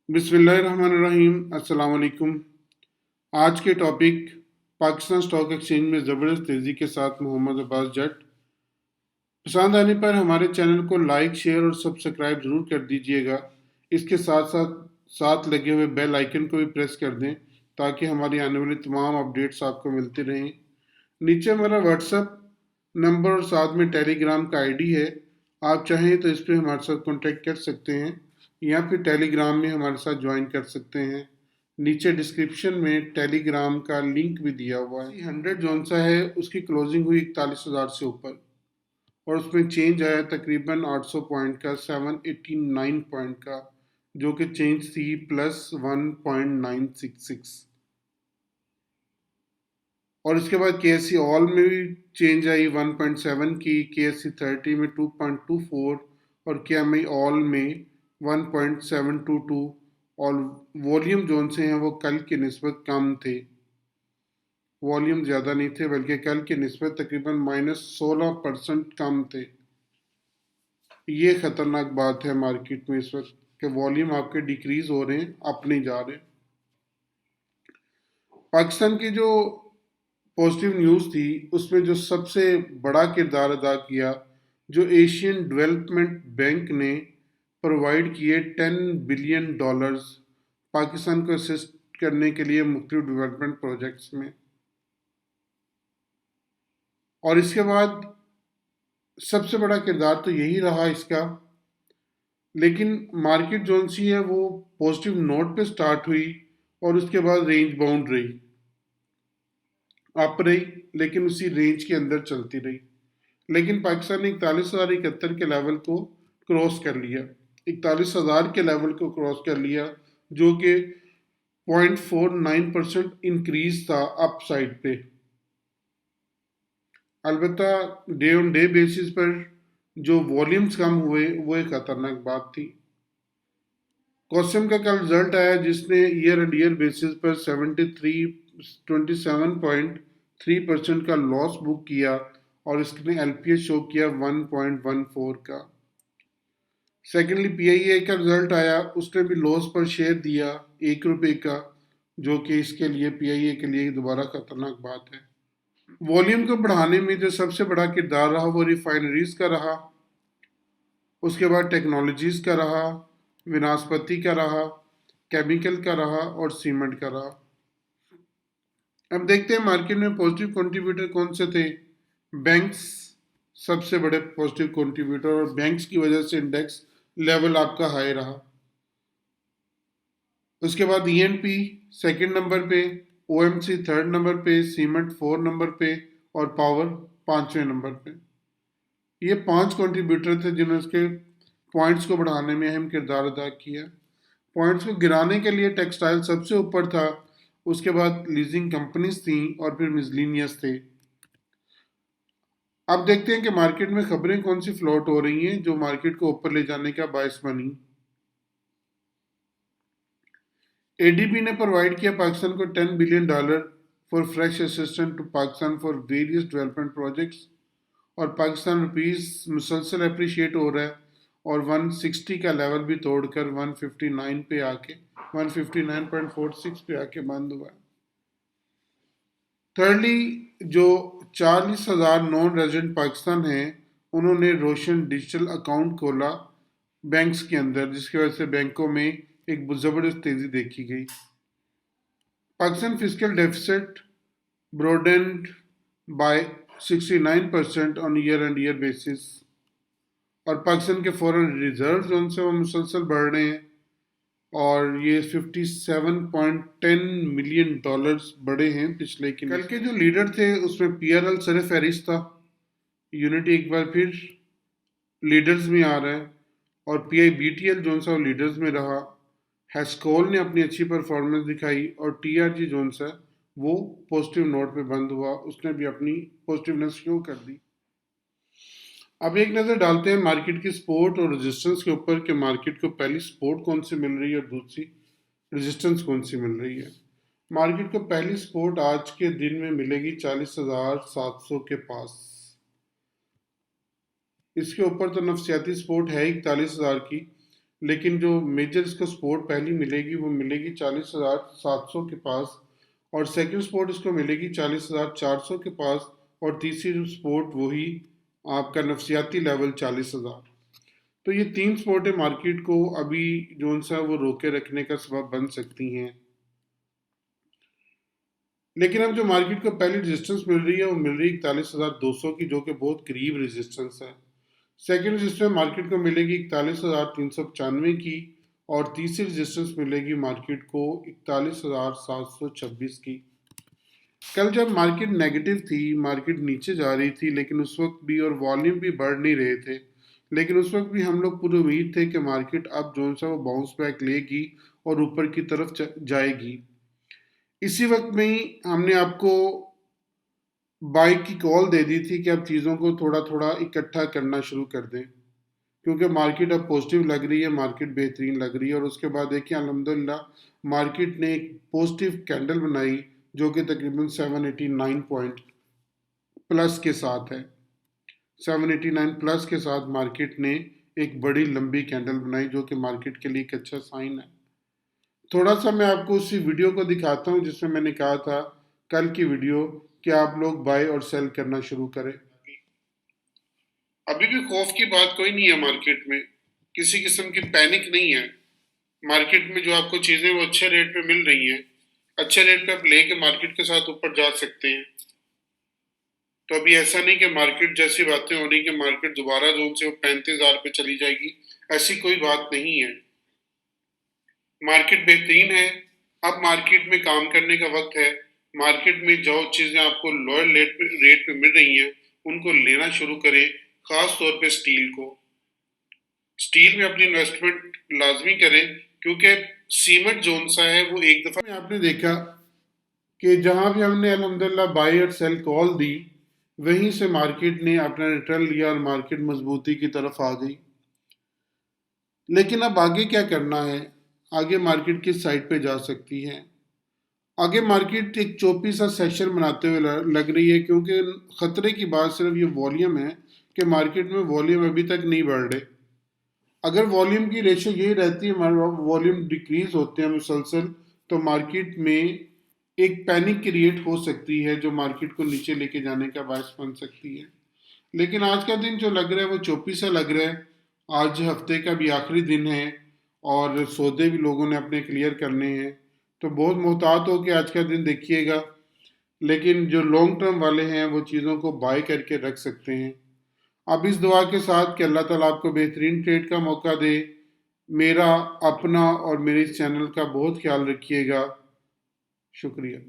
बिस्मिल्लाहिर्रहमानिर्रहीम। अस्सलाम वालेकुम। आज के टॉपिक पाकिस्तान स्टॉक एक्सचेंज में ज़बरदस्त तेज़ी के साथ मोहम्मद अब्बास जट। पसंद आने पर हमारे चैनल को लाइक शेयर और सब्सक्राइब ज़रूर कर दीजिएगा। इसके साथ साथ साथ लगे हुए बेल आइकन को भी प्रेस कर दें ताकि हमारी आने वाली तमाम अपडेट्स आपको मिलती रहें। नीचे हमारा व्हाट्सएप नंबर और साथ में टेलीग्राम का आईडी है। आप चाहें तो इस पर हमारे साथ कांटेक्ट कर सकते हैं या फिर टेलीग्राम में हमारे साथ ज्वाइन कर सकते हैं। नीचे डिस्क्रिप्शन में टेलीग्राम का लिंक भी दिया हुआ है। 100 जोन सा है, उसकी क्लोजिंग हुई 41,000 से ऊपर और उसमें चेंज आया तकरीबन 800 पॉइंट का, 789 पॉइंट का, जो कि चेंज थी +1.966। और इसके बाद के एस सी ऑल में भी चेंज आई 1.7 की, के एस सी 30 में 2.24 और के एम आई ऑल में 1.722। और वॉल्यूम जोन से हैं वो कल की निस्बत कम थे, वॉल्यूम ज़्यादा नहीं थे बल्कि कल की निस्बत तकरीबन -16% कम थे। ये ख़तरनाक बात है मार्केट में इस वक्त कि वॉल्यूम आपके डिक्रीज हो रहे हैं, अप नहीं जा रहे। पाकिस्तान की जो पॉजिटिव न्यूज़ थी उसमें जो सबसे बड़ा किरदार अदा किया, जो एशियन डेवलपमेंट बैंक ने प्रोवाइड किए $10 बिलियन पाकिस्तान को असिस्ट करने के लिए मुख्तलिफ डेवलपमेंट प्रोजेक्ट्स में। और इसके बाद सबसे बड़ा किरदार तो यही रहा इसका, लेकिन मार्केट जोन सी है वो पॉजिटिव नोट पे स्टार्ट हुई और उसके बाद रेंज बाउंड रही, अप रही, लेकिन उसी रेंज के अंदर चलती रही। लेकिन पाकिस्तान ने 41,071 के लेवल को क्रॉस कर लिया, 41,000 के लेवल को क्रॉस कर लिया, जो कि 0.49% इंक्रीज था अप साइड पे। अलबत्ता डे ऑन डे बेसिस पर जो वॉल्यूम्स कम हुए वो एक खतरनाक बात थी। कॉस्म का कल रिजल्ट आया जिसने ईयर एंड ईयर बेसिस पर 27.3% का लॉस बुक किया और इसने एलपीएस शो किया 1.14 का। सेकेंडली पीआईए का रिजल्ट आया, उसने भी लॉस पर शेयर दिया ₹1 का, जो कि इसके लिए पीआईए के लिए दोबारा खतरनाक बात है। वॉल्यूम को बढ़ाने में जो सबसे बड़ा किरदार रहा वो रिफाइनरीज का रहा, उसके बाद टेक्नोलॉजीज का रहा, विनास्पति का रहा, केमिकल का रहा और सीमेंट का रहा। अब देखते हैं मार्केट में पॉजिटिव कंट्रीब्यूटर कौन से थे। बैंक्स सबसे बड़े पॉजिटिव कंट्रीब्यूटर और बैंक्स की वजह से इंडेक्स लेवल आपका हाई रहा। उसके बाद ईएनपी सेकंड नंबर पे, ओएमसी थर्ड नंबर पे, सीमेंट फोर्थ नंबर पे और पावर पांचवें नंबर पे। ये 5 कंट्रीब्यूटर थे जिन्होंने उसके पॉइंट्स को बढ़ाने में अहम किरदार अदा किया। पॉइंट्स को गिराने के लिए टेक्सटाइल सबसे ऊपर था, उसके बाद लीजिंग कंपनीज थी और फिर मिसलिनियस थे। अब देखते हैं कि मार्केट में खबरें कौन सी फ्लोट हो रही हैं जो मार्केट को ऊपर ले जाने का बायस बनी। एडीबी ने प्रोवाइड किया पाकिस्तान को $10 billion for fresh assistant to Pakistan for various development projects. और पाकिस्तान रुपीस मुसलसल अप्रिशिएट हो रहा है और 160 का लेवल भी तोड़कर 159 पे आके 159.46 पे आके बंद हुआ है। थर्डली, जो 40,000 नॉन रेजिडेंट पाकिस्तान हैं उन्होंने रोशन डिजिटल अकाउंट खोला बैंक्स के अंदर, जिसकी वजह से बैंकों में एक ज़बरदस्त तेज़ी देखी गई। Pakistan physical deficit broadened by 69% on year and year basis. और पाकिस्तान के फॉरेन रिजर्व जो उनसे वो मुसलसल बढ़ रहे हैं और ये $57.10 मिलियन बढ़े हैं पिछले की। कल के जो लीडर थे उसमें पीआरएल सर फहरिस्त था, यूनिटी एक बार फिर लीडर्स में आ रहा है और पीआईबीटीएल जो सा लीडर्स में रहा। हैस्कोल ने अपनी अच्छी परफॉर्मेंस दिखाई और टीआरजी जो सा वो पॉजिटिव नोट पे बंद हुआ, उसने भी अपनी पॉजिटिवनेस शो कर दी। अब एक नज़र डालते हैं मार्केट की सपोर्ट और रेजिस्टेंस के ऊपर कि मार्केट को पहली सपोर्ट कौन सी मिल रही है और दूसरी रेजिस्टेंस कौन सी मिल रही है। मार्केट को पहली सपोर्ट आज के दिन में मिलेगी 40,700 के पास। इसके ऊपर तो नफसियाती सपोर्ट है 41,000 की, लेकिन जो मेजर इसको सपोर्ट पहली मिलेगी वो मिलेगी 40,700 के पास, और सेकंड सपोर्ट इसको मिलेगी 40,400 के पास, और तीसरी सपोर्ट वही आपका नफसियाती लेवल 40,000। तो ये तीन सपोर्टें मार्केट को अभी जो सा वो रोके रखने का सबब बन सकती हैं। लेकिन अब जो मार्केट को पहली रेजिस्टेंस मिल रही है वो मिल रही है 41,200 की, जो कि बहुत करीब रेजिस्टेंस है। सेकेंड रेजिस्टेंस मार्केट को मिलेगी 41,395 की, और तीसरी रेजिस्टेंस मिलेगी मार्केट को 41,726 की। कल जब मार्केट नेगेटिव थी, मार्केट नीचे जा रही थी, लेकिन उस वक्त भी और वॉल्यूम भी बढ़ नहीं रहे थे, लेकिन उस वक्त भी हम लोग पूरी उम्मीद थे कि मार्केट अब जो सा वो बाउंस बैक लेगी और ऊपर की तरफ जाएगी। इसी वक्त में ही हमने आपको बाई की कॉल दे दी थी कि अब चीज़ों को थोड़ा थोड़ा इकट्ठा करना शुरू कर दें, क्योंकि मार्केट अब पॉजिटिव लग रही है, मार्केट बेहतरीन लग रही है। और उसके बाद देखिए अल्हम्दुलिल्लाह मार्केट ने एक पॉजिटिव कैंडल बनाई जो कि तकरीबन 789 पॉइंट प्लस के साथ है। 789 प्लस के साथ मार्केट ने एक बड़ी लंबी कैंडल बनाई, जो कि मार्केट के लिए एक अच्छा साइन है। थोड़ा सा मैं आपको उसी वीडियो को दिखाता हूँ जिसमें मैंने कहा था कल की वीडियो कि आप लोग बाय और सेल करना शुरू करें। अभी भी खौफ की बात कोई नहीं है मार्केट में, किसी किस्म की पैनिक नहीं है। मार्केट में जो आपको चीजें वो अच्छे रेट पे मिल रही हैं, अच्छे रेट पे आप लेके मार्केट के साथ ऊपर जा सकते हैं। तो अभी ऐसा नहीं कि मार्केट जैसी बातें हो रही कि मार्केट दोबारा जोन से वो 35,000 पे चली जाएगी, ऐसी कोई बात नहीं है। मार्केट बेहतरीन है, अब मार्केट में काम करने का वक्त है। मार्केट में जो चीज़ें आपको लोअर रेट पे मिल रही हैं उनको लेना शुरू करें, खास तौर पे स्टील को। स्टील में अपनी इन्वेस्टमेंट लाजमी करें, क्योंकि सीमेंट जोन सा है वो एक दफ़ा में आपने देखा कि जहां भी हमने अल्हम्दुलिल्लाह बाय और सेल कॉल दी, वहीं से मार्केट ने अपना रिटर्न लिया और मार्केट मजबूती की तरफ आ गई। लेकिन अब आगे क्या करना है, आगे मार्केट किस साइड पे जा सकती है? आगे मार्केट एक चौपी सा सेशन बनाते हुए लग रही है, क्योंकि खतरे की बात सिर्फ ये वॉल्यूम है कि मार्केट में वॉल्यूम अभी तक नहीं बढ़ रहे। अगर वॉल्यूम की रेशो यही रहती है, वॉल्यूम डिक्रीज होते हैं मुसलसल, तो मार्केट में एक पैनिक क्रिएट हो सकती है जो मार्केट को नीचे लेके जाने का बायस बन सकती है। लेकिन आज का दिन जो लग रहा है वो चौपी सा लग रहा है। आज हफ्ते का भी आखिरी दिन है और सौदे भी लोगों ने अपने क्लियर करने हैं, तो बहुत मोहतात हो के आज का दिन देखिएगा। लेकिन जो लॉन्ग टर्म वाले हैं वो चीज़ों को बाय करके रख सकते हैं। अब इस दुआ के साथ कि अल्लाह ताला आपको बेहतरीन ट्रेड का मौका दे। मेरा अपना और मेरे इस चैनल का बहुत ख्याल रखिएगा। शुक्रिया।